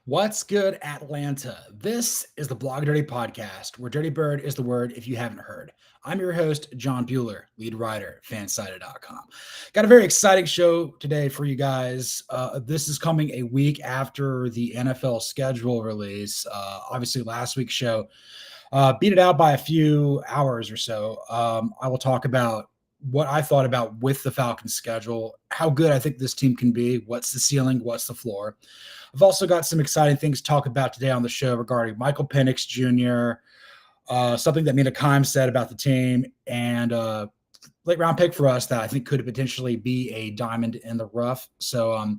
What's good, Atlanta? This is the Blog Dirty Podcast, where Dirty Bird is the word if you haven't heard. I'm your host, John Buhler, lead writer, fansided.com. Got a very exciting show today for you guys. This is coming a week after the NFL schedule release. Obviously, last week's show beat it out by a few hours or so. I will talk about what I thought about with the Falcons schedule, how good I think this team can be, what's the ceiling, what's the floor. I've also got some exciting things to talk about today on the show regarding Michael Penix Jr., something that Mina Kimes said about the team, and late round pick for us that I think could potentially be a diamond in the rough. So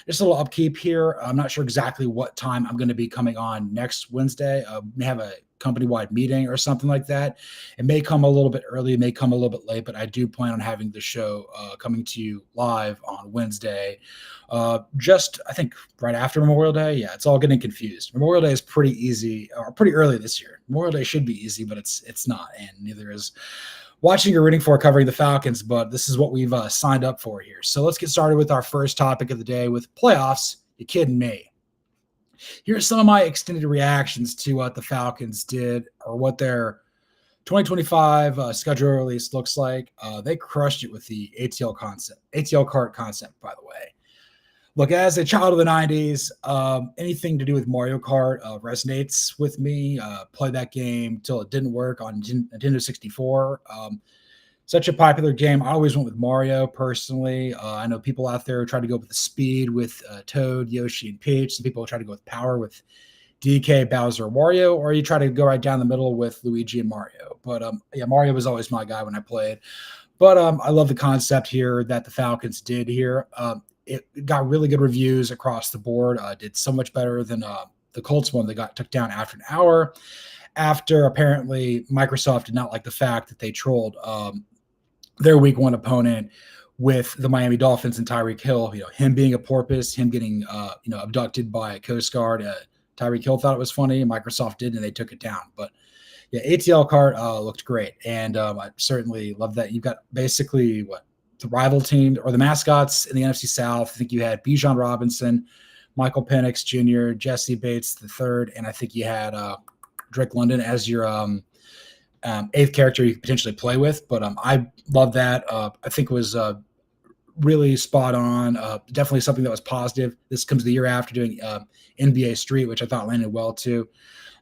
just a little upkeep here. I'm not sure exactly what time I'm going to be coming on next Wednesday. May have a company-wide meeting or something like that. It may come a little bit early, it may come a little bit late, but I do plan on having the show coming to you live on Wednesday. Just, I think, right after Memorial Day. Yeah, it's all getting confused. Memorial Day is pretty easy, or pretty early this year. Memorial Day should be easy, but it's not, and neither is watching or rooting for covering the Falcons, but this is what we've signed up for here. So let's get started with our first topic of the day with playoffs. You kidding me? Here's some of my extended reactions to what the Falcons did or what their 2025 schedule release looks like. They crushed it with the ATL cart concept, by the way. Look, as a child of the 90s, anything to do with Mario Kart resonates with me. Played that game till it didn't work on Nintendo 64. Such a popular game. I always went with Mario personally. I know people out there try to go with the speed with Toad, Yoshi, and Peach. Some people try to go with power with DK, Bowser, Wario, or you try to go right down the middle with Luigi and Mario. But yeah, Mario was always my guy when I played. But I love the concept here that the Falcons did here. It got really good reviews across the board. Did so much better than the Colts one. They got took down after an hour. After apparently Microsoft did not like the fact that they trolled their week one opponent with the Miami Dolphins and Tyreek Hill. You know, him being a porpoise, him getting abducted by a Coast Guard. Tyreek Hill thought it was funny. Microsoft did, and they took it down. But yeah, ATL cart looked great, and I certainly love that. You've got basically the rival team or the mascots in the NFC South. I think you had Bijan Robinson, Michael Penix Jr., Jesse Bates III, and I think you had Drake London as your eighth character you could potentially play with. But I love that. I think it was really spot on. Definitely something that was positive. This comes the year after doing NBA Street, which I thought landed well too.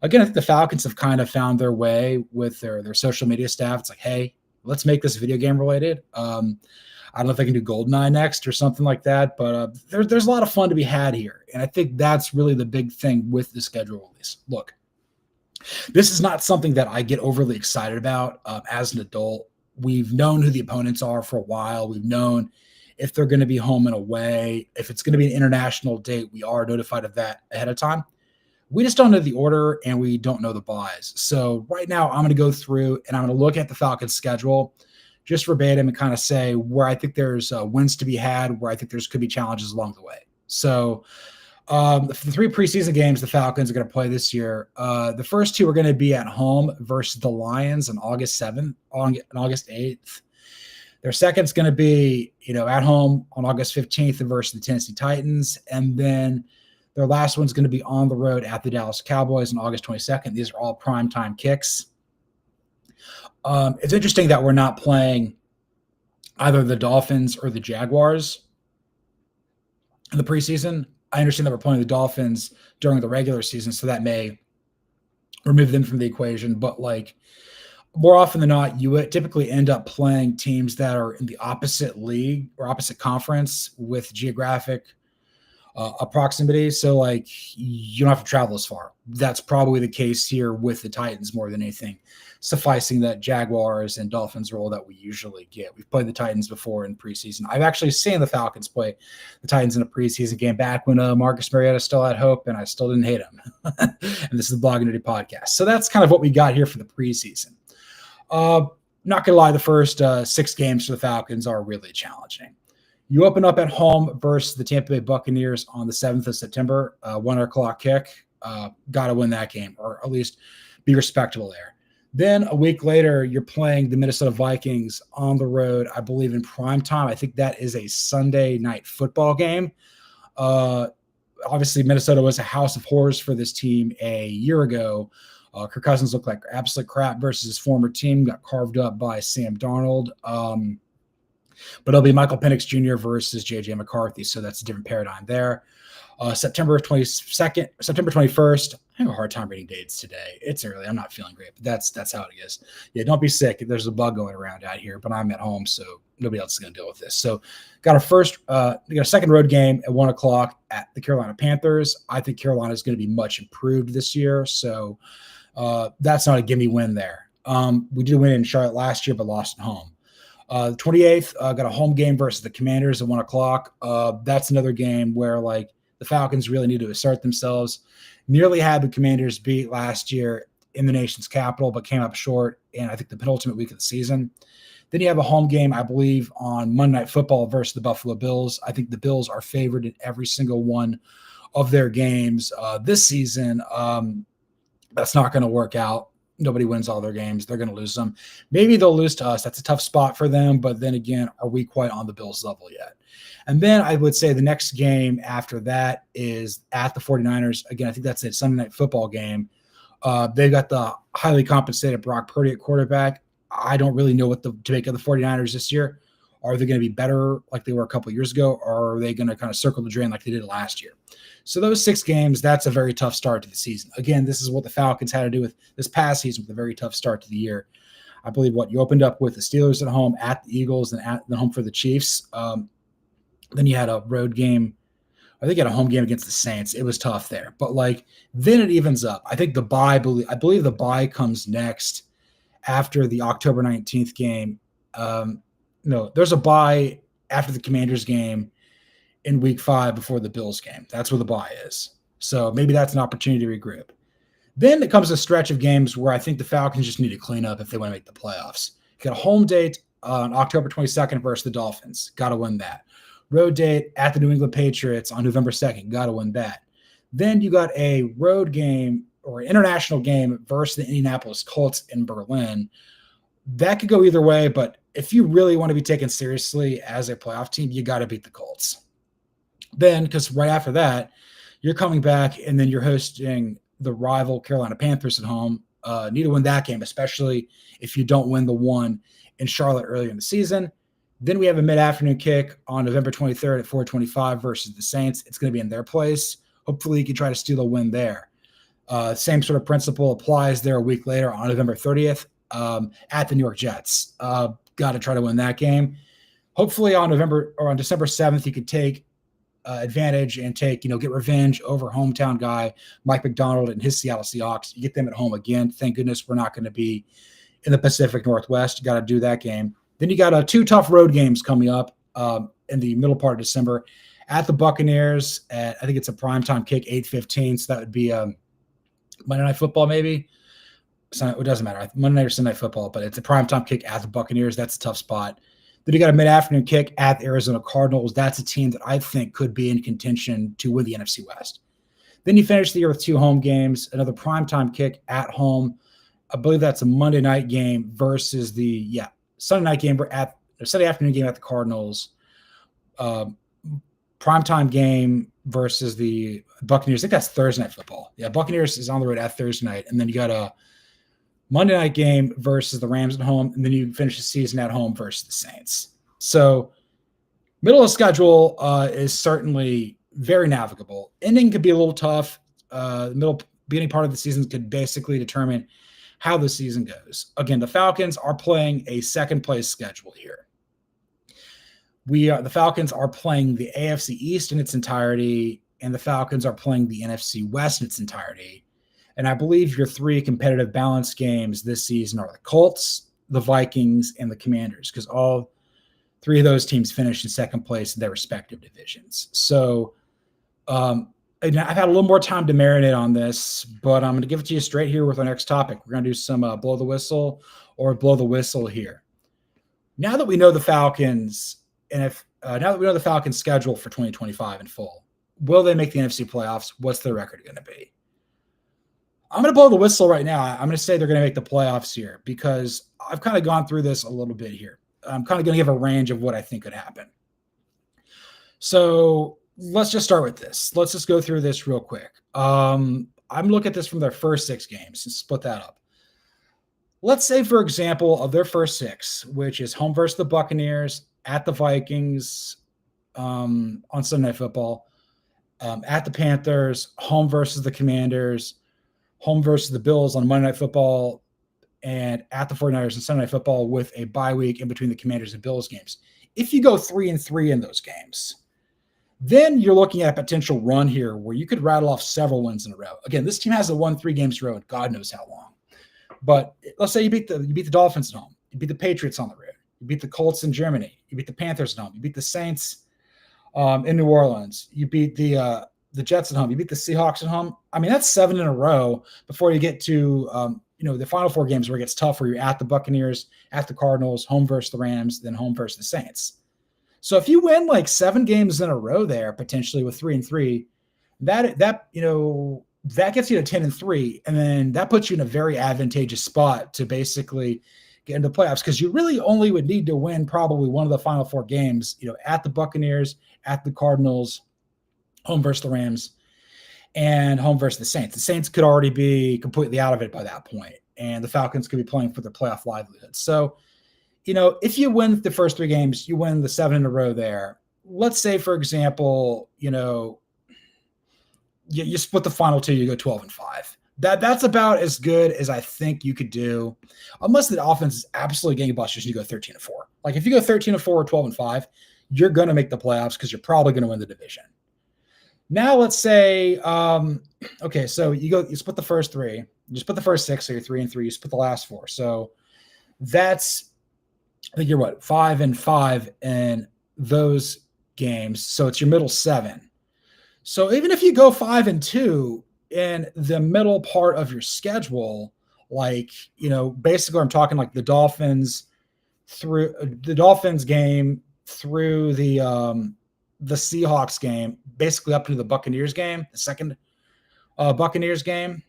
Again, I think the Falcons have kind of found their way with their social media staff. It's like, hey, let's make this video game related. I don't know if they can do GoldenEye next or something like that, but there's a lot of fun to be had here. And I think that's really the big thing with the schedule release. Look, this is not something that I get overly excited about as an adult. We've known who the opponents are for a while. We've known if they're going to be home and away. If it's going to be an international date, we are notified of that ahead of time. We just don't know the order, and we don't know the buys. So right now I'm going to go through, and I'm going to look at the Falcons schedule just verbatim and kind of say where I think there's wins to be had, where I think there's could be challenges along the way. So the three preseason games the Falcons are going to play this year, the first two are going to be at home versus the Lions on August 7th, on August 8th. Their second's going to be, at home on August 15th versus the Tennessee Titans. And then their last one's going to be on the road at the Dallas Cowboys on August 22nd. These are all primetime kicks. It's interesting that we're not playing either the Dolphins or the Jaguars in the preseason. I understand that we're playing the Dolphins during the regular season, so that may remove them from the equation. But more often than not, you would typically end up playing teams that are in the opposite league or opposite conference with geographic proximity. So you don't have to travel as far. That's probably the case here with the Titans more than anything, sufficing that Jaguars and Dolphins role that we usually get. We've played the Titans before in preseason. I've actually seen the Falcons play the Titans in a preseason game back when Marcus Mariota still had hope, and I still didn't hate him. And this is the Blogging Dirty Podcast. So that's kind of what we got here for the preseason. Not going to lie, the first 6 games for the Falcons are really challenging. You open up at home versus the Tampa Bay Buccaneers on the 7th of September, 1 o'clock kick. Got to win that game, or at least be respectable there. Then a week later, you're playing the Minnesota Vikings on the road, I believe in prime time. I think that is a Sunday night football game. Obviously, Minnesota was a house of horrors for this team a year ago. Kirk Cousins looked like absolute crap versus his former team, got carved up by Sam Darnold. But it'll be Michael Penix Jr. versus J.J. McCarthy, so that's a different paradigm there. September 22nd, September 21st. I have a hard time reading dates today. It's early. I'm not feeling great, but that's how it is. Yeah, don't be sick. There's a bug going around out here, but I'm at home, so nobody else is going to deal with this. So got a second road game at 1:00 at the Carolina Panthers. I think Carolina is going to be much improved this year, so that's not a gimme win there. We did win in Charlotte last year, but lost at home. The 28th, got a home game versus the Commanders at 1:00. That's another game where like the Falcons really need to assert themselves. Nearly had the Commanders beat last year in the nation's capital, but came up short in, I think, the penultimate week of the season. Then you have a home game, I believe, on Monday Night Football versus the Buffalo Bills. I think the Bills are favored in every single one of their games this season. That's not going to work out. Nobody wins all their games. They're going to lose them. Maybe they'll lose to us. That's a tough spot for them. But then again, are we quite on the Bills level yet? And then I would say the next game after that is at the 49ers. Again, I think that's a Sunday Night Football game. They've got the highly compensated Brock Purdy at quarterback. I don't really know what to make of the 49ers this year. Are they going to be better like they were a couple of years ago, or are they going to kind of circle the drain like they did last year? So those 6 games, that's a very tough start to the season. Again, this is what the Falcons had to do with this past season with a very tough start to the year. I believe you opened up with the Steelers at home, at the Eagles, and at the home for the Chiefs. Then you had a road game. I think you had a home game against the Saints. It was tough there. But then it evens up. I think I believe the bye comes next after the October 19th game. No, there's a bye after the Commanders game in week 5 before the Bills game. That's where the bye is. So maybe that's an opportunity to regroup. Then it comes a stretch of games where I think the Falcons just need to clean up if they want to make the playoffs. You got a home date on October 22nd versus the Dolphins. Got to win that. Road date at the New England Patriots on November 2nd. Got to win that. Then you got a road game or an international game versus the Indianapolis Colts in Berlin. That could go either way, but if you really want to be taken seriously as a playoff team, you got to beat the Colts. Then, because right after that, you're coming back and then you're hosting the rival Carolina Panthers at home. Need to win that game, especially if you don't win the one in Charlotte earlier in the season. Then we have a mid-afternoon kick on November 23rd at 4:25 versus the Saints. It's going to be in their place. Hopefully you can try to steal a win there. Same sort of principle applies there a week later on November 30th at the New York Jets. Got to try to win that game. Hopefully on December 7th, you could take advantage and get revenge over hometown guy Mike McDonald and his Seattle Seahawks. You get them at home again. Thank goodness we're not going to be in the Pacific Northwest. You got to do that game. Then you got 2 tough road games coming up in the middle part of December at the Buccaneers. I think it's a primetime kick, 8:15. So that would be Monday Night Football, maybe. It doesn't matter. Monday Night or Sunday Night Football, but it's a primetime kick at the Buccaneers. That's a tough spot. Then you got a mid-afternoon kick at the Arizona Cardinals. That's a team that I think could be in contention to win the NFC West. Then you finish the year with 2 home games, another primetime kick at home. I believe that's a Monday night game versus the Sunday night game Sunday afternoon game at the Cardinals. Primetime game versus the Buccaneers. I think that's Thursday Night Football. Yeah, Buccaneers is on the road at Thursday night. And then you got a Monday night game versus the Rams at home, and then you finish the season at home versus the Saints. So middle of schedule is certainly very navigable. Ending could be a little tough. Beginning part of the season could basically determine how the season goes. Again, the Falcons are playing a second place schedule here. The Falcons are playing the AFC East in its entirety, and the Falcons are playing the NFC West in its entirety. And I believe your 3 competitive balance games this season are the Colts, the Vikings, and the Commanders, because all 3 of those teams finished in second place in their respective divisions. So I've had a little more time to marinate on this, but I'm going to give it to you straight here with our next topic. We're going to do some blow the whistle or blow the whistle here. Now that we know the Falcons, now that we know the Falcons' schedule for 2025 in full, will they make the NFC playoffs? What's their record going to be? I'm going to blow the whistle right now. I'm going to say they're going to make the playoffs here because I've kind of gone through this a little bit here. I'm kind of going to give a range of what I think could happen. So let's just start with this. Let's just go through this real quick. I'm looking at this from their first 6 games and split that up. Let's say, for example, of their first 6, which is home versus the Buccaneers, at the Vikings on Sunday Night Football, at the Panthers, home versus the Commanders, home versus the Bills on Monday Night Football, and at the 49ers on Sunday Night Football with a bye week in between the Commanders and Bills games. If you go 3-3 in those games, then you're looking at a potential run here where you could rattle off several wins in a row. Again, this team hasn't won 3 games in a row in God knows how long. But let's say you beat the Dolphins at home, you beat the Patriots on the road, you beat the Colts in Germany, you beat the Panthers at home, you beat the Saints in New Orleans, you beat the Jets at home, you beat the Seahawks at home. I mean, that's 7 in a row before you get to the final 4 games where it gets tough, where you're at the Buccaneers, at the Cardinals, home versus the Rams, then home versus the Saints. So if you win like 7 games in a row there, potentially with 3-3, that gets you to 10-3, and then that puts you in a very advantageous spot to basically get into playoffs, because you really only would need to win probably one of the final 4 games, at the Buccaneers, at the Cardinals, home versus the Rams, and home versus the Saints. The Saints could already be completely out of it by that point, and the Falcons could be playing for their playoff livelihood. So, if you win the first 3 games, you win the 7 in a row there. Let's say, for example, you split the final 2, you go 12-5. That's about as good as I think you could do, unless the offense is absolutely gangbusters and you go 13-4. Like if you go 13-4 or 12-5, you're going to make the playoffs because you're probably going to win the division. Now let's say, okay, so you split the first 3, you split the first 6, so you're 3-3, you split the last 4. So that's, I think you're 5-5 in those games. So it's your middle 7. So even if you go 5-2 in the middle part of your schedule, basically I'm talking like the Dolphins game through the Seahawks game, basically up to the Buccaneers game, the second Buccaneers game,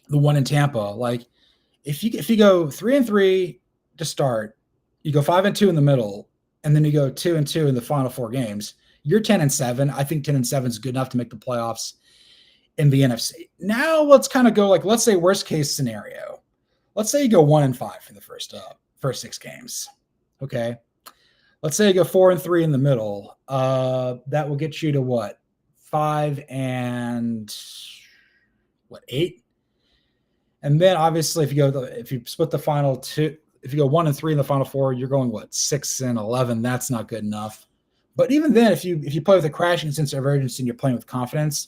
the one in Tampa. Like if you go 3-3 to start, you go 5-2 in the middle, and then you go 2-2 in the final 4 games, you're 10-7. I think 10-7 is good enough to make the playoffs in the NFC. Now let's kind of go let's say worst case scenario. Let's say you go 1-5 for the first 6 games. Okay. Let's say you go 4-3 in the middle. That will get you to what? 5-8? And then obviously if you split the final 2, if you go 1-3 in the final 4, you're going 6-11. That's not good enough. But even then, if you play with a crashing sense of urgency and you're playing with confidence,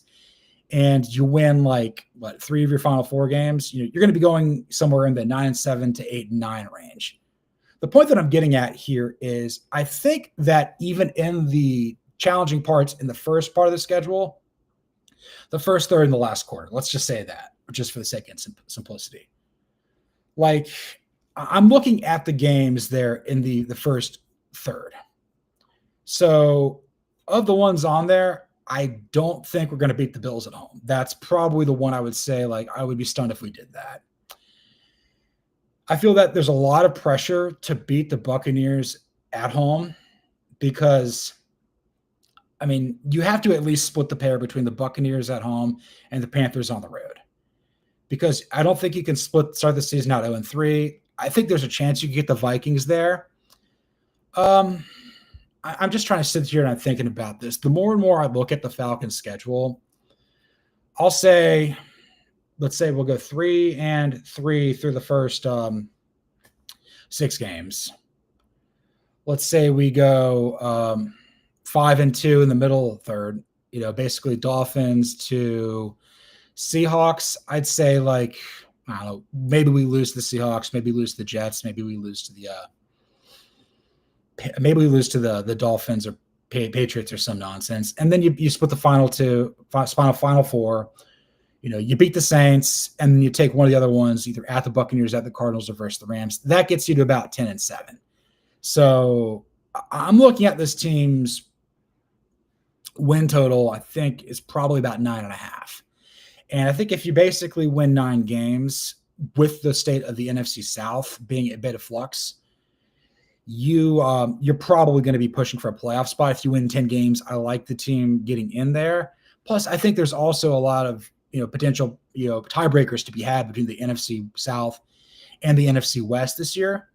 and you win 3 of your final 4 games, you're going to be going somewhere in the 9-7 to 8-9 range. The point that I'm getting at here is I think that even in the challenging parts in the first part of the schedule, the first third and the last quarter, let's just say that, just for the sake of simplicity. I'm looking at the games there in the first third. So of the ones on there, I don't think we're going to beat the Bills at home. That's probably the one I would say, I would be stunned if we did that. I feel that there's a lot of pressure to beat the Buccaneers at home because, you have to at least split the pair between the Buccaneers at home and the Panthers on the road. Because I don't think you can start the season out 0-3. I think there's a chance you could get the Vikings there. I'm just trying to sit here and I'm thinking about this. The more and more I look at the Falcons schedule, let's say we'll go 3-3 through the first 6 games. Let's say we go 5-2 in the middle third, basically Dolphins to Seahawks. I'd say I don't know, maybe we lose to the Seahawks, maybe lose to the Jets, maybe we lose to the Dolphins or Patriots or some nonsense. And then you split the final 4. You beat the Saints, and then you take one of the other ones, either at the Buccaneers, at the Cardinals, or versus the Rams. That gets you to about 10-7. So I'm looking at this team's win total, I think, is probably about 9.5. And I think if you basically win 9 games with the state of the NFC South being a bit of flux, you're probably going to be pushing for a playoff spot if you win 10 games. I like the team getting in there. Plus, I think there's also a lot of potential tiebreakers to be had between the NFC South and the NFC West this year.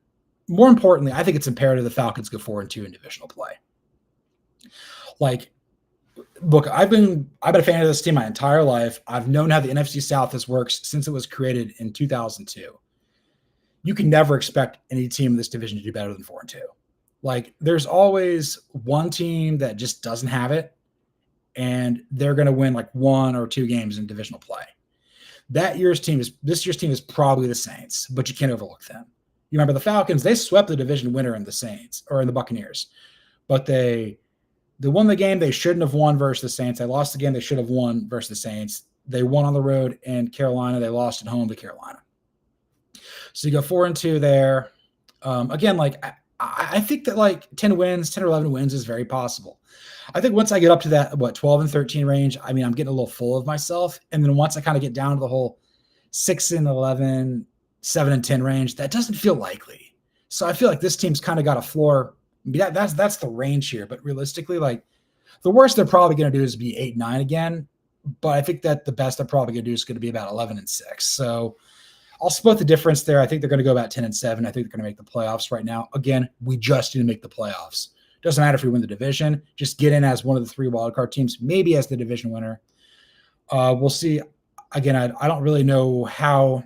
More importantly, I think it's imperative the Falcons go 4-2 in divisional play. Like, look, I've been a fan of this team my entire life. I've known how the NFC South has works since it was created in 2002. You can never expect any team in this division to do better than 4-2. Like, there's always one team that just doesn't have it, and they're going to win like 1 or 2 games in divisional play. This year's team is probably the Saints, but you can't overlook them. You remember the Falcons, they swept the division winner in the Saints or in the Buccaneers, but they won the game they shouldn't have won versus the Saints. They lost the game they should have won versus the Saints. They won on the road in Carolina. They lost at home to Carolina. So you go 4-2 there. Again, like I think that like 10 or 11 wins is very possible. I think once I get up to that, 12 and 13 range, I mean, I'm getting a little full of myself. And then once I kind of get down to the whole 6 and 11, 7 and 10 range, that doesn't feel likely. So I feel like this team's kind of got a floor. That's the range here. But realistically, like the worst they're probably going to do is be 8-9 again. But I think that the best they're probably going to do is going to be about 11 and 6. So I'll split the difference there. I think they're going to go about 10 and 7. I think they're going to make the playoffs right now. Again, we just need to make the playoffs. Doesn't matter if we win the division. Just get in as one of the 3 wildcard teams, maybe as the division winner. We'll see. Again, I don't really know how.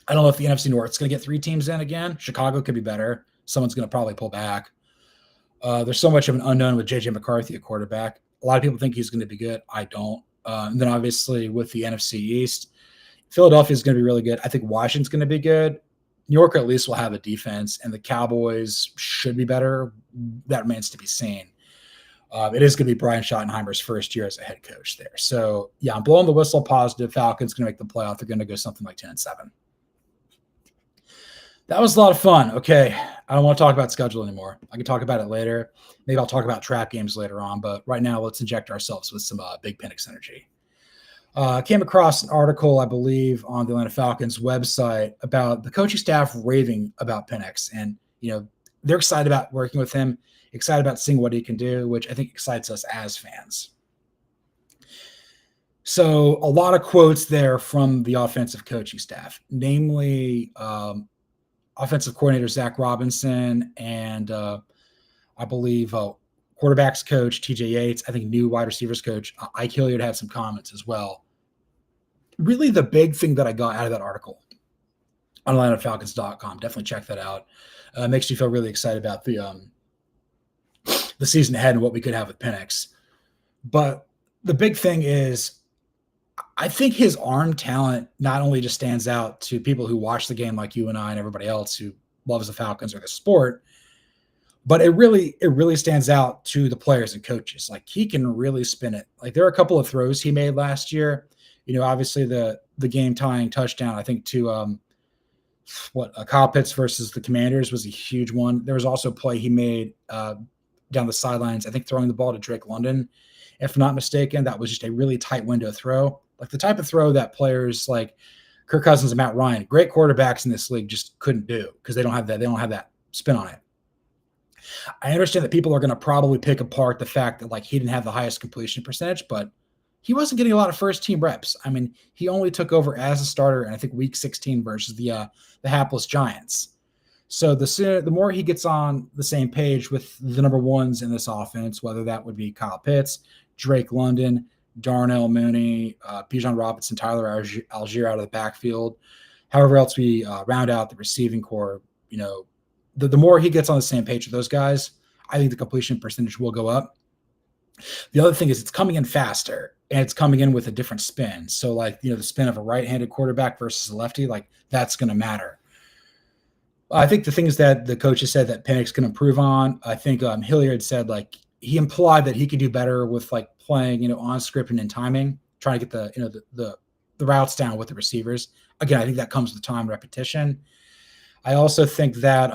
I don't know if the NFC North is going to get 3 teams in again. Chicago could be better. Someone's going to probably pull back. There's so much of an unknown with J.J. McCarthy at quarterback. A lot of people think he's going to be good. I don't. And then obviously with the NFC East, Philadelphia is going to be really good. I think Washington's going to be good. New York at least will have a defense, and the Cowboys should be better. That remains to be seen. It is going to be Brian Schottenheimer's first year as a head coach there. So, yeah, I'm blowing the whistle positive. Falcons going to make the playoff. They're going to go something like 10 and 7. That was a lot of fun. Okay, I don't want to talk about schedule anymore. I can talk about it later. Maybe I'll talk about trap games later on, but right now let's inject ourselves with some big Penix energy. Came across an article, I believe, on the Atlanta Falcons website about the coaching staff raving about Penix. And, they're excited about working with him, excited about seeing what he can do, which I think excites us as fans. So a lot of quotes there from the offensive coaching staff, namely offensive coordinator Zach Robinson and I believe quarterbacks coach TJ Yates, I think new wide receivers coach Ike Hilliard had some comments as well. Really the big thing that I got out of that article on AtlantaFalcons.com, definitely check that out. Makes you feel really excited about the season ahead and what we could have with Penix. But the big thing is I think his arm talent not only just stands out to people who watch the game like you and I and everybody else who loves the Falcons or the sport, but it really stands out to the players and coaches. Like he can really spin it. Like there are a couple of throws he made last year. Obviously the game tying touchdown, I think to Kyle Pitts versus the Commanders was a huge one. There was also a play he made down the sidelines, I think throwing the ball to Drake London, if I'm not mistaken. That was just a really tight window throw. Like the type of throw that players like Kirk Cousins and Matt Ryan, great quarterbacks in this league, just couldn't do because they don't have that spin on it. I understand that people are going to probably pick apart the fact that like he didn't have the highest completion percentage, but he wasn't getting a lot of first team reps. I mean, he only took over as a starter in I think week 16 versus the hapless Giants. So the more he gets on the same page with the number ones in this offense, whether that would be Kyle Pitts, Drake London, Darnell Mooney, Bijan Robinson, Tyler Algier out of the backfield, however else we round out the receiving core, the more he gets on the same page with those guys, I think the completion percentage will go up. The other thing is it's coming in faster and it's coming in with a different spin. So the spin of a right-handed quarterback versus a lefty, like that's going to matter. I think the things that the coaches said that Penix can improve on, I think Hilliard said he implied that he could do better with playing, on script and in timing, trying to get the routes down with the receivers. Again, I think that comes with time and repetition. I also think that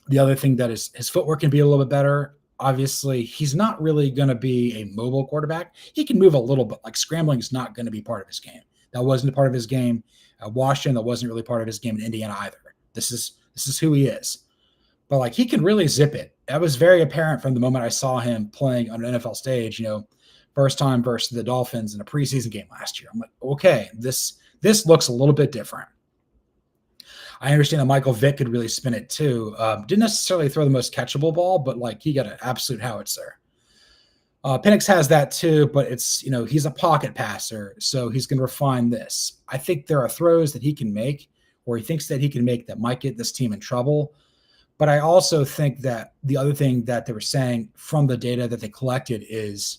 the other thing that is his footwork can be a little bit better. Obviously, he's not really going to be a mobile quarterback. He can move a little bit. Scrambling is not going to be part of his game. That wasn't a part of his game at Washington. That wasn't really part of his game in Indiana either. This is who he is. but like he can really zip it. That was very apparent from the moment I saw him playing on an NFL stage, first time versus the Dolphins in a preseason game last year. I'm like, okay, this looks a little bit different. I understand that Michael Vick could really spin it too. Didn't necessarily throw the most catchable ball, but like he got an absolute howitzer. Penix has that too, but it's, he's a pocket passer, so he's going to refine this. I think there are throws that he can make or he thinks that he can make that might get this team in trouble. But I also think that the other thing that they were saying from the data that they collected is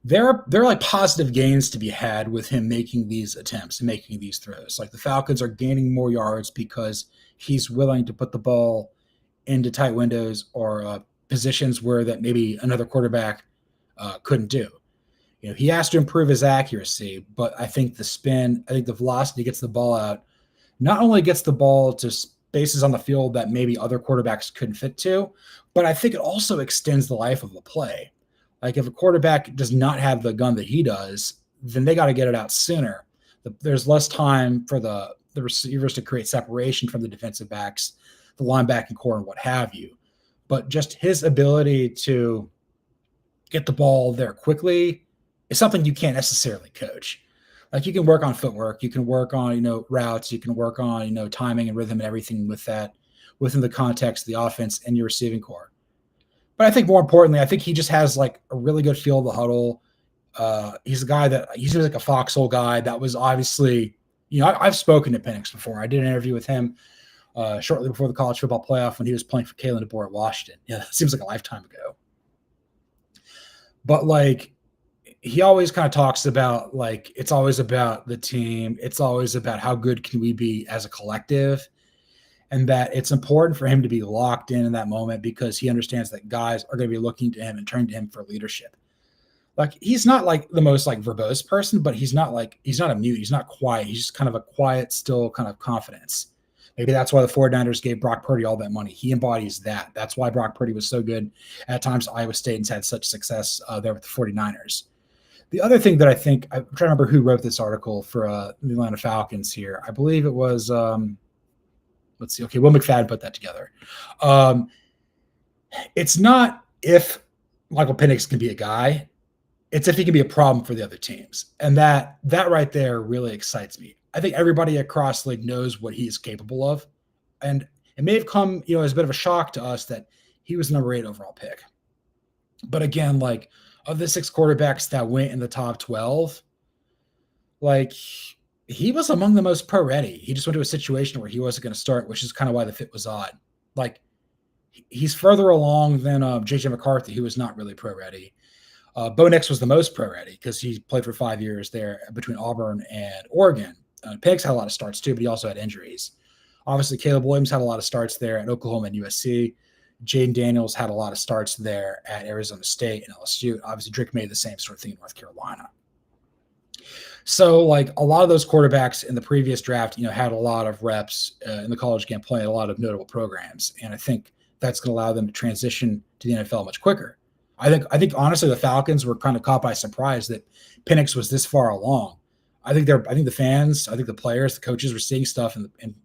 there are like positive gains to be had with him making these attempts and making these throws. Like the Falcons are gaining more yards because he's willing to put the ball into tight windows or positions where that maybe another quarterback couldn't do. He has to improve his accuracy, but I think the velocity gets the ball out, not only gets the ball to spaces on the field that maybe other quarterbacks couldn't fit to, but I think it also extends the life of the play. Like if a quarterback does not have the gun that he does, then they got to get it out sooner. There's less time for the receivers to create separation from the defensive backs, the linebacking core, and what have you. But just his ability to get the ball there quickly is something you can't necessarily coach. Like you can work on footwork, you can work on, routes, you can work on, timing and rhythm and everything with that within the context of the offense and your receiving core. But I think more importantly, I think he just has like a really good feel of the huddle. He's a guy he's like a foxhole guy. That was obviously, I've spoken to Penix before. I did an interview with him shortly before the college football playoff when he was playing for Kalen DeBoer at Washington. Yeah, it seems like a lifetime ago. But like, he always kind of talks about like, it's always about the team. It's always about how good can we be as a collective, and that it's important for him to be locked in that moment because he understands that guys are going to be looking to him and turning to him for leadership. Like he's not like the most like verbose person, but he's not a mute. He's not quiet. He's just kind of a quiet, still kind of confidence. Maybe that's why the 49ers gave Brock Purdy all that money. He embodies that. That's why Brock Purdy was so good at times at Iowa State and had such success there with the 49ers. The other thing that I'm trying to remember who wrote this article for the Atlanta Falcons here. I believe it was, let's see. Okay, Will McFadden put that together. It's not if Michael Penix can be a guy. It's if he can be a problem for the other teams. And that right there really excites me. I think everybody across the league knows what he is capable of. And it may have come, as a bit of a shock to us that he was the number 8 overall pick. But again, like of the 6 quarterbacks that went in the top 12, like he was among the most pro ready. He just went to a situation where he wasn't going to start, which is kind of why the fit was odd. Like he's further along than JJ McCarthy, who was not really pro ready. Bo Nix was the most pro ready because he played for 5 years there between Auburn and Oregon. Penix had a lot of starts too, but he also had injuries. Obviously, Caleb Williams had a lot of starts there at Oklahoma and USC. Jaden Daniels had a lot of starts there at Arizona State and LSU. Obviously, Drake made the same sort of thing in North Carolina. So, like a lot of those quarterbacks in the previous draft, had a lot of reps in the college game, playing a lot of notable programs, and I think that's going to allow them to transition to the NFL much quicker. I think honestly, the Falcons were kind of caught by surprise that Penix was this far along. I think the fans, I think the players, the coaches were seeing stuff in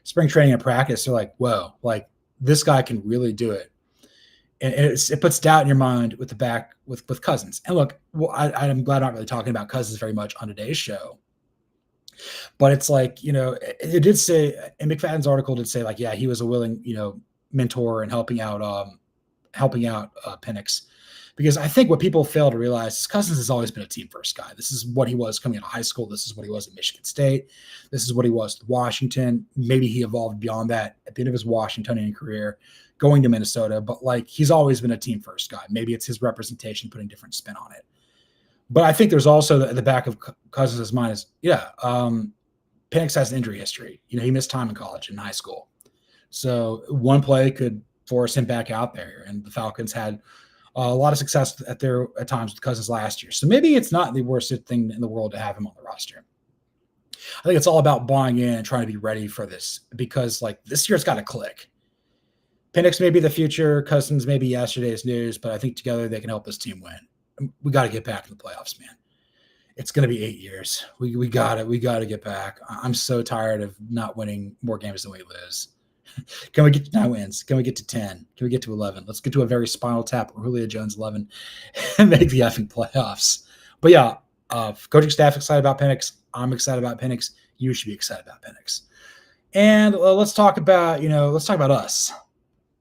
spring training and practice. They're like, whoa, like this guy can really do it. And it puts doubt in your mind with with Cousins. And look, I'm glad I'm not really talking about Cousins very much on today's show. But it's like, it did say, and McFadden's article did say like, yeah, he was a willing, mentor and helping out Penix. Because I think what people fail to realize is Cousins has always been a team first guy. This is what he was coming out of high school. This is what he was at Michigan State. This is what he was at Washington. Maybe he evolved beyond that at the end of his Washingtonian career, going to Minnesota. But like he's always been a team first guy. Maybe it's his representation putting different spin on it. But I think there's also the back of Cousins' mind is, Penix has an injury history. He missed time in college and high school. So one play could force him back out there. And the Falcons had a lot of success at times with Cousins last year. So maybe it's not the worst thing in the world to have him on the roster. I think it's all about buying in and trying to be ready for this because like this year's got to click. Penix may be the future. Cousins may be yesterday's news, but I think together they can help this team win. We got to get back in the playoffs, man. It's going to be 8 years. We got it. We got to get back. I'm so tired of not winning more games than we lose. Can we get to 9 wins? Can we get to 10? Can we get to 11? Let's get to a very spinal tap or Julio Jones 11 and make the effing playoffs. But yeah, coaching staff excited about Penix. I'm excited about Penix. You should be excited about Penix. And let's talk about us.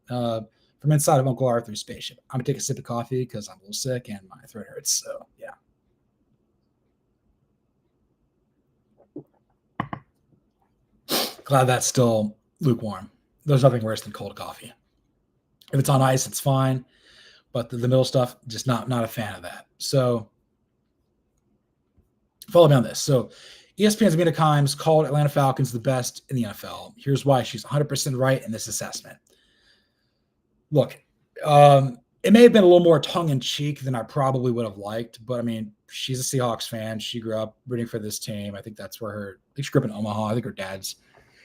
From inside of Uncle Arthur's spaceship. I'm gonna take a sip of coffee because I'm a little sick and my throat hurts. So yeah. Glad that's still lukewarm. There's nothing worse than cold coffee. If it's on ice, it's fine. But the middle stuff, just not a fan of that. So follow me on this. So ESPN's Mina Kimes called Atlanta Falcons the best in the NFL. Here's why she's 100% right in this assessment. Look, it may have been a little more tongue-in-cheek than I probably would have liked, but I mean, she's a Seahawks fan. She grew up rooting for this team. I think that's where she grew up in Omaha. I think her dad's.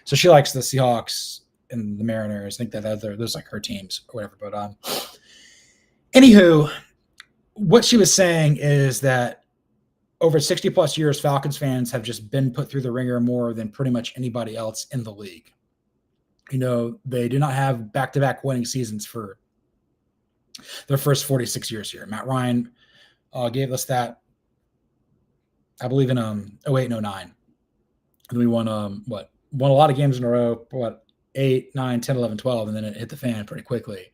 So she likes the Seahawks and the Mariners. I think that those like her teams or whatever. But anywho, what she was saying is that over 60 plus years, Falcons fans have just been put through the ringer more than pretty much anybody else in the league. You know, they do not have back-to-back winning seasons for their first 46 years here. Matt Ryan gave us that, I believe, in 08 and 09. And we won a lot of games in a row, 8, 9, 10, 11, 12, and then it hit the fan pretty quickly.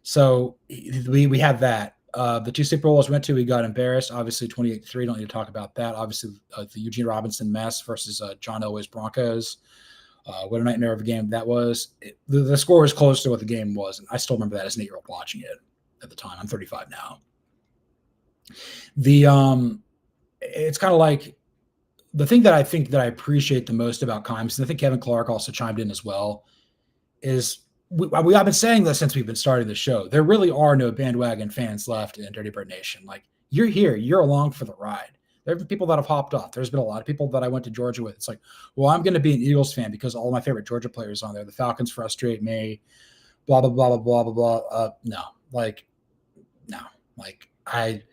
So we have that. The 2 Super Bowls we went to, we got embarrassed. Obviously, 28-3, don't need to talk about that. Obviously, the Eugene Robinson mess versus John Elway's Broncos. What a nightmare of a game that was. The score was close to what the game was, and I still remember that as an 8-year-old watching it at the time. I'm 35 now. It's kind of like the thing that I think that I appreciate the most about Kimes, and I think Kevin Clark also chimed in as well, is I've been saying this since we've been starting the show. There really are no bandwagon fans left in Dirty Bird Nation. Like, you're here, you're along for the ride. There have been people that have hopped off. There's been a lot of people that I went to Georgia with. It's like, well, I'm going to be an Eagles fan because all my favorite Georgia players on there. The Falcons frustrate me, blah, blah, blah, blah, blah, blah, blah.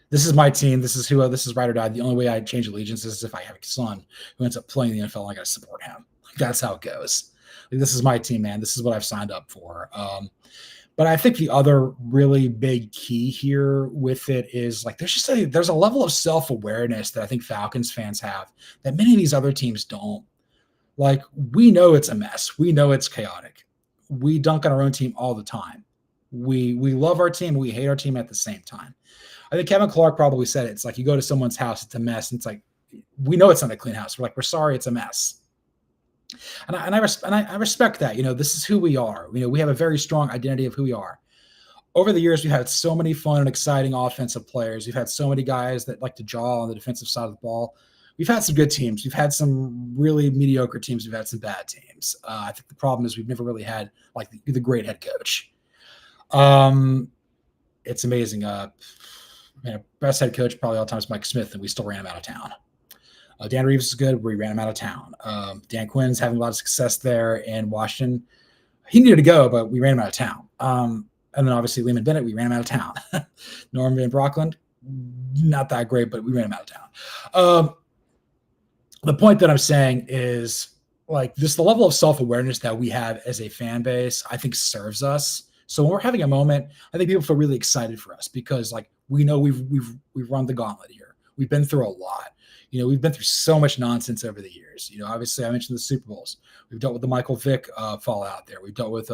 This is my team. This is ride or die. The only way I'd change allegiances is if I have a son who ends up playing in the NFL and I got to support him. That's how it goes. This is my team, man. This is what I've signed up for. But I think the other really big key here with it is like there's a level of self-awareness that I think Falcons fans have that many of these other teams don't. Like, we know it's a mess. We know it's chaotic. We dunk on our own team all the time. We love our team. We hate our team at the same time. I think Kevin Clark probably said it. It's like you go to someone's house, it's a mess. And it's like, we know it's not a clean house. We're like, we're sorry, it's a mess. And I respect that. You know, this is who we are. You know, we have a very strong identity of who we are. Over the years, we've had so many fun and exciting offensive players. We've had so many guys that like to jaw on the defensive side of the ball. We've had some good teams. We've had some really mediocre teams. We've had some bad teams. I think the problem is we've never really had like the great head coach. It's amazing. Best head coach probably all time is Mike Smith, and we still ran him out of town. Dan Reeves is good. We ran him out of town. Dan Quinn's having a lot of success there in Washington. He needed to go, but we ran him out of town. And then obviously Lehman Bennett, we ran him out of town. Norm Van Brocklin, not that great, but we ran him out of town. The point that I'm saying is like this, the level of self-awareness that we have as a fan base, I think serves us. So when we're having a moment, I think people feel really excited for us because like we know we've run the gauntlet here. We've been through a lot. You know, we've been through so much nonsense over the years. You know, obviously I mentioned the Super Bowls. We've dealt with the Michael Vick fallout there. We've dealt with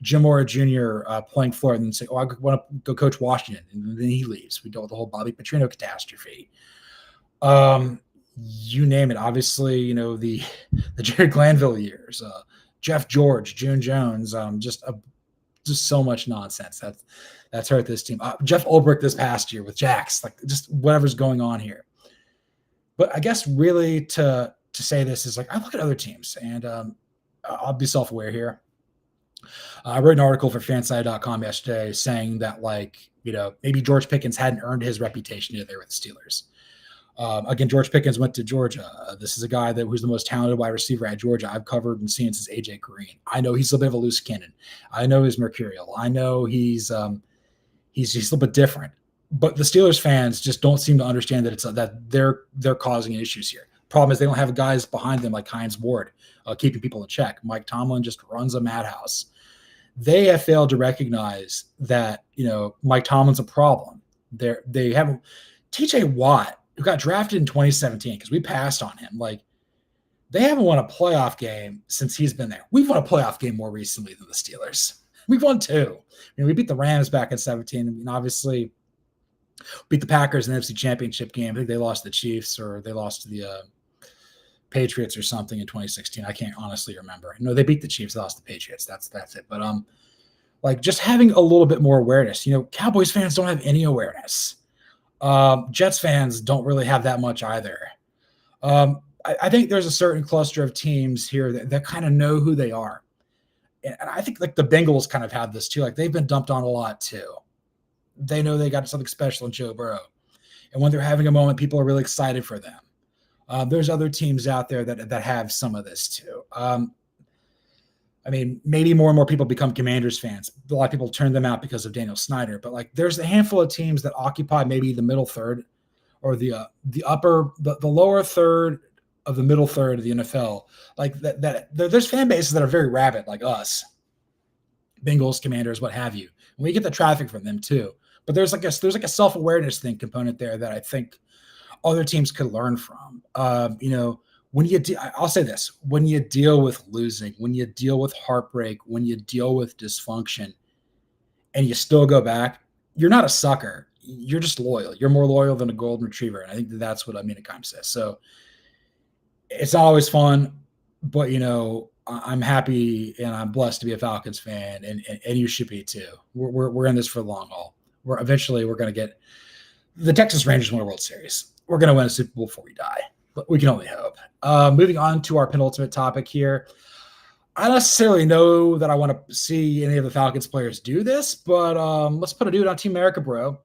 Jim Mora Jr. Playing Florida and then say, oh, I want to go coach Washington. And then he leaves. We dealt with the whole Bobby Petrino catastrophe. You name it. Obviously, you know, the Jared Glanville years, Jeff George, June Jones, just so much nonsense. That's hurt this team. Jeff Ulbrich this past year with Jax, like just whatever's going on here. But I guess really to say this is like, I look at other teams and I'll be self-aware here. I wrote an article for fanside.com yesterday saying that like, you know, maybe George Pickens hadn't earned his reputation there with the Steelers. Again, George Pickens went to Georgia. This is a guy who's the most talented wide receiver at Georgia I've covered and seen since AJ Green. I know he's a bit of a loose cannon. I know he's mercurial. I know he's a little bit different. But the Steelers fans just don't seem to understand that that they're causing issues here. Problem is they don't have guys behind them like Hines Ward keeping people in check. Mike Tomlin just runs a madhouse. They have failed to recognize that, Mike Tomlin's a problem. They have TJ Watt, who got drafted in 2017 because we passed on him. Like, they haven't won a playoff game since he's been there. We've won a playoff game more recently than the Steelers. We've won 2. We beat the Rams back in 17. And obviously beat the Packers in the NFC Championship game. I think they lost to the Chiefs, or they lost to the Patriots or something in 2016. I can't honestly remember. No, they beat the Chiefs. They lost the Patriots. That's it. But just having a little bit more awareness. Cowboys fans don't have any awareness. Jets fans don't really have that much either. I think there's a certain cluster of teams here that kind of know who they are. And I think like the Bengals kind of have this too. Like, they've been dumped on a lot too. They know they got something special in Joe Burrow. And when they're having a moment, people are really excited for them. There's other teams out there that have some of this too. Maybe more and more people become Commanders fans. A lot of people turn them out because of Daniel Snyder. But there's a handful of teams that occupy maybe the middle third, or the lower third of the middle third of the NFL. There's fan bases that are very rabid, like us, Bengals, Commanders, what have you. And we get the traffic from them too. But there's like a self-awareness thing component there that I think other teams could learn from. When I'll say this, when you deal with losing, when you deal with heartbreak, when you deal with dysfunction, and you still go back, you're not a sucker. You're just loyal. You're more loyal than a golden retriever. And I think that's what Mina Kimes says. So it's not always fun, but I'm happy and I'm blessed to be a Falcons fan, and you should be too. We're in this for the long haul. Eventually we're going to get the Texas Rangers win a World Series. We're going to win a Super Bowl before we die, but we can only hope. Moving on to our penultimate topic here. I don't necessarily know that I want to see any of the Falcons players do this, but let's put a dude on Team America, bro.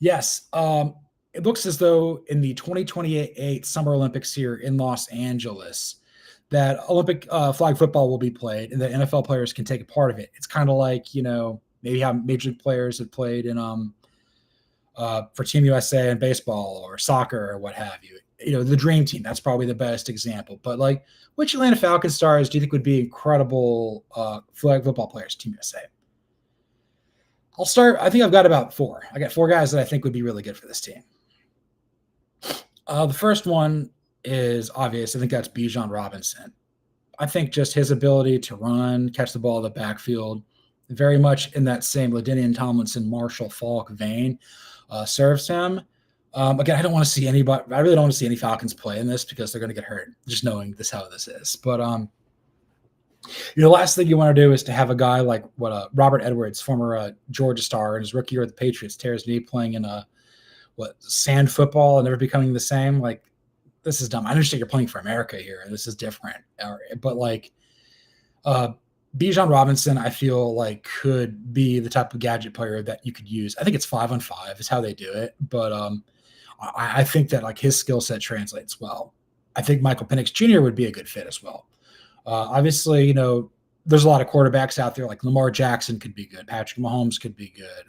Yes, it looks as though in the 2028 Summer Olympics here in Los Angeles, that Olympic flag football will be played, and the NFL players can take a part of it. It's kind of like, maybe how major league players have played in for Team USA in baseball or soccer or what have you. The dream team, that's probably the best example. But which Atlanta Falcons stars do you think would be incredible flag football players, Team USA? I'll start. I think I've got about 4. I got 4 guys that I think would be really good for this team. The first one is obvious. I think that's Bijan Robinson. I think just his ability to run, catch the ball in the backfield, very much in that same LaDainian Tomlinson, Marshall Faulk vein, serves him. Again, I don't want to see anybody. I really don't want to see any Falcons play in this because they're going to get hurt. Just knowing how this is. But the last thing you want to do is to have a guy like Robert Edwards, former Georgia star, in his rookie year with the Patriots, tears his knee playing in sand football and never becoming the same. This is dumb. I understand you're playing for America here, and this is different. But Bijan Robinson, I feel like could be the type of gadget player that you could use. I think it's 5-on-5 is how they do it, but I think that his skill set translates well. I think Michael Penix Jr. would be a good fit as well. Obviously, there's a lot of quarterbacks out there. Like Lamar Jackson could be good. Patrick Mahomes could be good.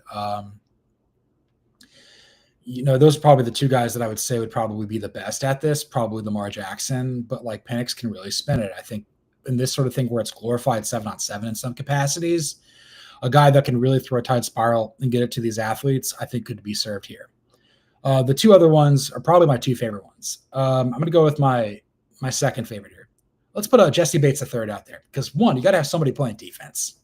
Those are probably the 2 guys that I would say would probably be the best at this. Probably Lamar Jackson, but Penix can really spin it. I think in this sort of thing where it's glorified 7-on-7 in some capacities, a guy that can really throw a tight spiral and get it to these athletes, I think could be served here. The 2 other ones are probably my 2 favorite ones. I'm going to go with my second favorite here. Let's put Jesse Bates III out there because 1, you got to have somebody playing defense.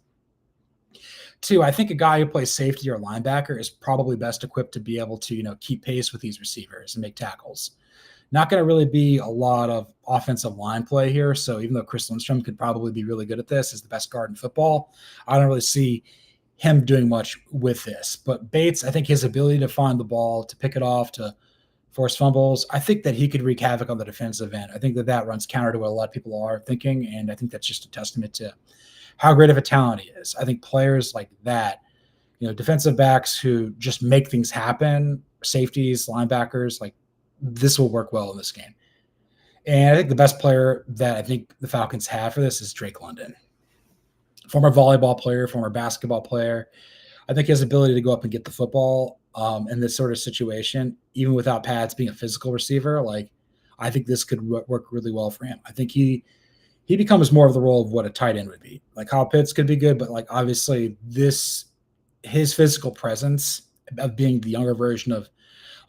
2, I think a guy who plays safety or linebacker is probably best equipped to be able to, keep pace with these receivers and make tackles. Not going to really be a lot of offensive line play here. So even though Chris Lindstrom could probably be really good at this, as the best guard in football, I don't really see him doing much with this. But Bates, I think his ability to find the ball, to pick it off, to force fumbles, I think that he could wreak havoc on the defensive end. I think that runs counter to what a lot of people are thinking, and I think that's just a testament to how great of a talent he is. I think players like that, defensive backs who just make things happen, safeties, linebackers, this will work well in this game. And I think the best player that I think the Falcons have for this is Drake London. Former volleyball player, former basketball player. I think his ability to go up and get the football in this sort of situation, even without pads, being a physical receiver, I think this could work really well for him. I think he becomes more of the role of what a tight end would be. Like Kyle Pitts could be good, but like obviously his physical presence of being the younger version of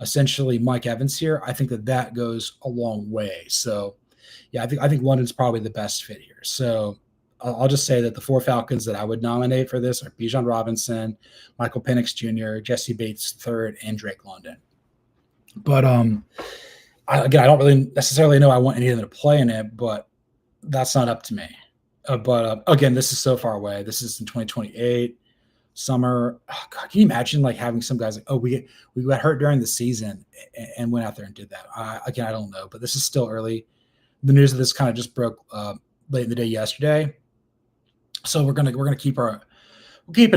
essentially Mike Evans here, I think that goes a long way. So yeah, I think London's probably the best fit here. So I'll just say that the 4 Falcons that I would nominate for this are Bijan Robinson, Michael Penix Jr., Jesse Bates III, and Drake London. But I don't really necessarily know I want any of them to play in it, but that's not up to me. But again, this is so far away. This is in 2028 summer. Oh God, can you imagine like having some guys like, oh, we got hurt during the season and went out there and did that? Again, I don't know, but this is still early. The news of this kind of just broke late in the day yesterday, so we're gonna keep an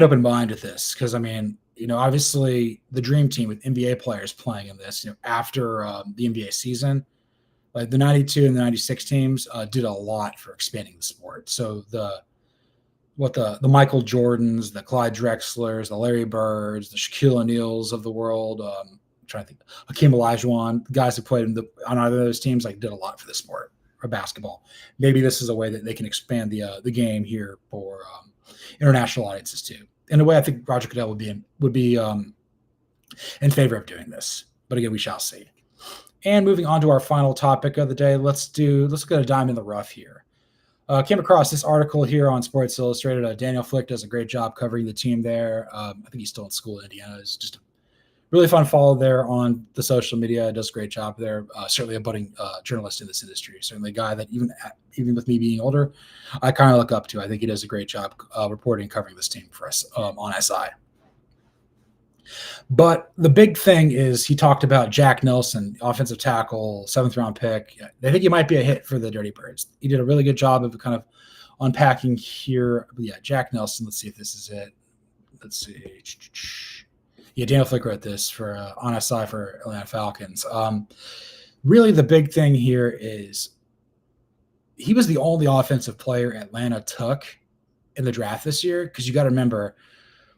open mind with this because I mean, obviously the dream team with NBA players playing in this, after the NBA season, like the 92 and the 96 teams did a lot for expanding the sport. So the Michael Jordans, the Clyde Drexlers, the Larry Birds, the Shaquille O'Neals of the world, I'm trying to think, Hakeem Olajuwon, the guys who played on either of those teams, like did a lot for the sport or basketball. Maybe this is a way that they can expand the game here for international audiences too. In a way, I think Roger Goodell would be in favor of doing this. But again, we shall see. And moving on to our final topic of the day, let's get a dime in the rough here. Came across this article here on Sports Illustrated. Daniel Flick does a great job covering the team there. I think he's still in school in Indiana. It's just a really fun follow there on the social media. Does a great job there. Certainly a budding journalist in this industry. Certainly a guy that even with me being older, I kind of look up to. I think he does a great job reporting and covering this team for us on SI. But the big thing is he talked about Jack Nelson, offensive tackle, 7th-round pick. I think he might be a hit for the Dirty Birds. He did a really good job of kind of unpacking here. But yeah, Jack Nelson. Let's see if this is it. Let's see. Yeah, Daniel Flick wrote this for on SI for Atlanta Falcons. Really, the big thing here is he was the only offensive player Atlanta took in the draft this year, because you got to remember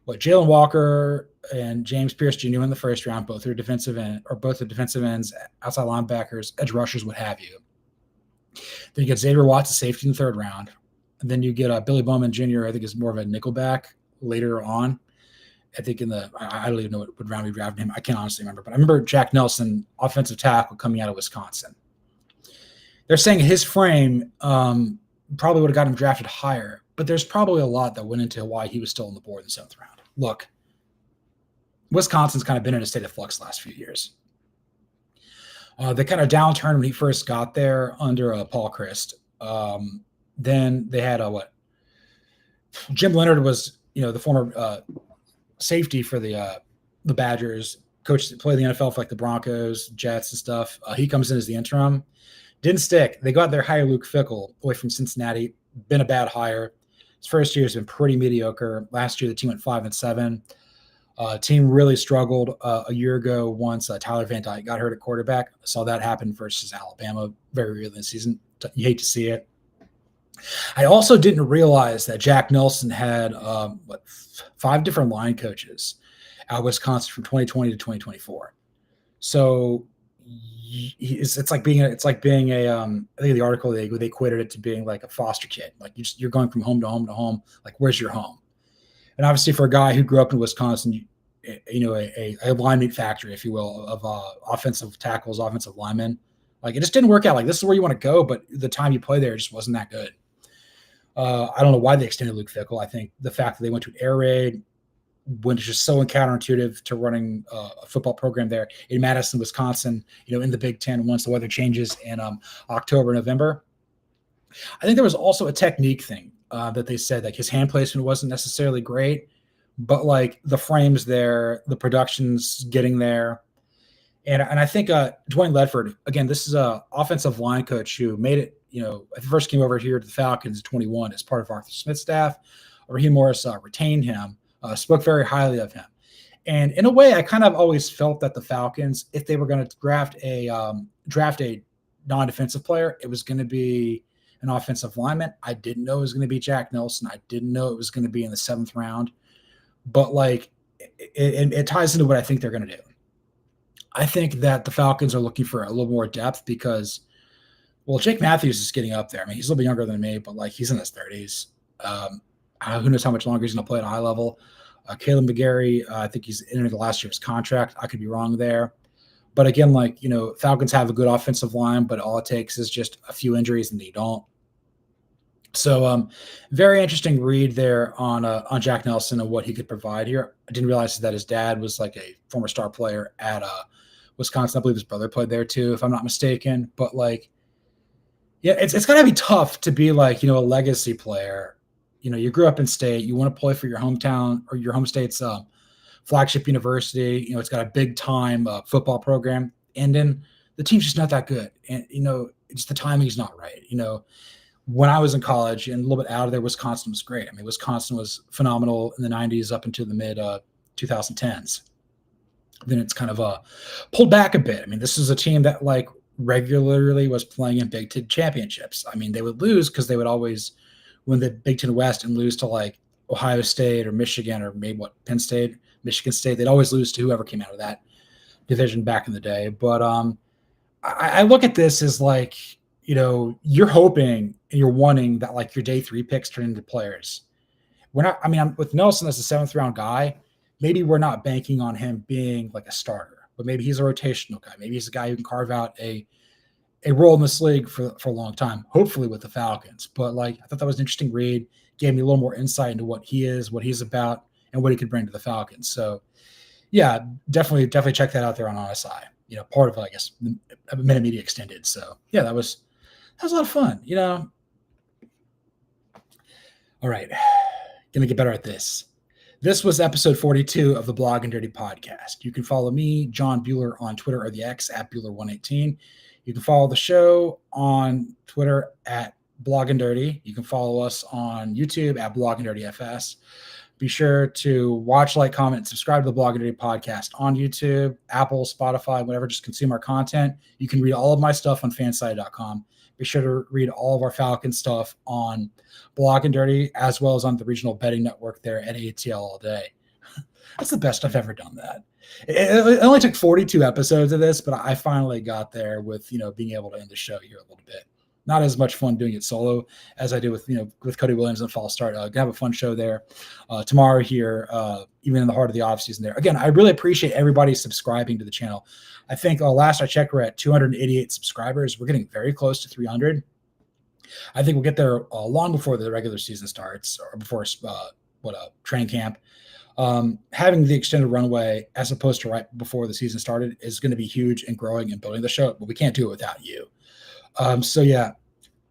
what Jalen Walker and James Pierce Jr. in the first round, both are defensive ends, outside linebackers, edge rushers, what have you. Then you get Xavier Watts, a safety in the 3rd round. And then you get Billy Bowman Jr., I think is more of a nickelback later on. I think I don't even know what round we drafted him. I can't honestly remember. But I remember Jack Nelson, offensive tackle, coming out of Wisconsin. They're saying his frame probably would have got him drafted higher, but there's probably a lot that went into why he was still on the board in the 7th round. Look, Wisconsin's kind of been in a state of flux the last few years. They kind of downturned when he first got there under Paul Chryst. Then they had Jim Leonard was, the former safety for the Badgers, coach, played the NFL for like the Broncos, Jets and stuff. He comes in as the interim. Didn't stick. They got their hire Luke Fickell away from Cincinnati. Been a bad hire. His first year has been pretty mediocre. Last year, the team went 5-7. Team really struggled a year ago once Tyler Van Dyke got hurt at quarterback. I saw that happen versus Alabama very early in the season. You hate to see it. I also didn't realize that Jack Nelson had 5 different line coaches at Wisconsin from 2020 to 2024. So it's like being a I think the article they equated it to being like a foster kid. Like you're going from home to home to home. Like, where's your home? And obviously for a guy who grew up in Wisconsin, a line meat factory, if you will, of offensive tackles, offensive linemen, like it just didn't work out. Like, this is where you want to go, but the time you play there just wasn't that good. I don't know why they extended Luke Fickell. I think the fact that they went to an air raid, when it's just so counterintuitive to running a football program there in Madison, Wisconsin, in the Big Ten, once the weather changes in October, November. I think there was also a technique thing that they said, like his hand placement wasn't necessarily great, but like the frames there, the production's getting there. And I think Dwayne Ledford, again, this is a offensive line coach who made it, at first came over here to the Falcons in 21 as part of Arthur Smith's staff. Raheem Morris retained him. Spoke very highly of him. And in a way, I kind of always felt that the Falcons, if they were going to draft a non-defensive player, it was going to be an offensive lineman. I didn't know it was going to be Jack Nelson. I didn't know it was going to be in the 7th round. But like, it ties into what I think they're going to do. I think that the Falcons are looking for a little more depth because Well, Jake Matthews is getting up there. I mean, he's a little bit younger than me, but like he's in his 30s. Who knows how much longer he's going to play at a high level. Caleb McGarry, I think he's entering the last year of his contract. I could be wrong there. But again, like, Falcons have a good offensive line, but all it takes is just a few injuries and they don't. So very interesting read there on Jack Nelson and what he could provide here. I didn't realize that his dad was like a former star player at Wisconsin. I believe his brother played there too, if I'm not mistaken. But like, yeah, it's gotta be tough to be like, a legacy player. You grew up in state, you want to play for your hometown or your home state's flagship university. It's got a big time football program, and then the team's just not that good. And, it's the timing's not right. When I was in college and a little bit out of there, Wisconsin was great. I mean, Wisconsin was phenomenal in the 90s up into the mid 2010s. Then it's kind of pulled back a bit. I mean, this is a team that like regularly was playing in Big Ten championships. I mean, they would lose because they would always win the Big Ten West and lose to like Ohio State or Michigan or maybe Penn State, Michigan State. They'd always lose to whoever came out of that division back in the day. But I look at this as like, you're hoping and you're wanting that like your day 3 picks turn into players. I'm with Nelson as a 7th round guy. Maybe we're not banking on him being like a starter, but maybe he's a rotational guy. Maybe he's a guy who can carve out a role in this league for a long time, hopefully with the Falcons. But like, I thought that was an interesting read, gave me a little more insight into what he is, what he's about, and what he could bring to the Falcons. So yeah, definitely check that out there on RSI. Part of, I guess, Minute Media Extended. So yeah, that was a lot of fun. All right, gonna get better at this. This was episode 42 of the Blog and Dirty podcast. You can follow me, John Buhler, on Twitter or the X at Buhler118. You can follow the show on Twitter at Blog and Dirty. You can follow us on YouTube at Blog and Dirty FS. Be sure to watch, like, comment, and subscribe to the Blog and Dirty podcast on YouTube, Apple, Spotify, whatever. Just consume our content. You can read all of my stuff on fanside.com. Be sure to read all of our Falcon stuff on Blog and Dirty, as well as on the regional betting network there at ATL All Day. That's the best I've ever done that. It only took 42 episodes of this, but I finally got there with, being able to end the show here a little bit. Not as much fun doing it solo as I do with Cody Williams and Fall Start. Gonna have a fun show there tomorrow here, even in the heart of the offseason there. Again, I really appreciate everybody subscribing to the channel. I think last I checked, we're at 288 subscribers. We're getting very close to 300. I think we'll get there long before the regular season starts or before training camp. Having the extended runway as opposed to right before the season started is going to be huge in growing and building the show, but we can't do it without you. So yeah,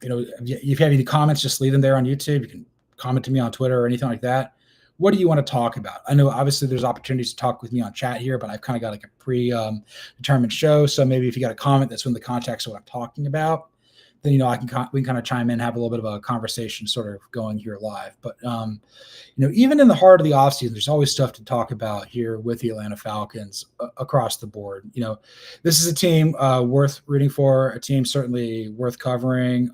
if you have any comments, just leave them there on YouTube. You can comment to me on Twitter or anything like that. What do you want to talk about? I know obviously there's opportunities to talk with me on chat here, but I've kind of got like a determined show. So maybe if you got a comment that's in the context of what I'm talking about, then, we can kind of chime in, have a little bit of a conversation sort of going here live. But, even in the heart of the offseason, there's always stuff to talk about here with the Atlanta Falcons across the board. This is a team worth rooting for, a team certainly worth covering,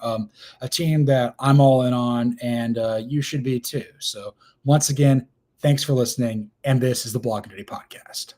a team that I'm all in on, and you should be too. So once again, thanks for listening. And this is the Blog and Dirty Podcast.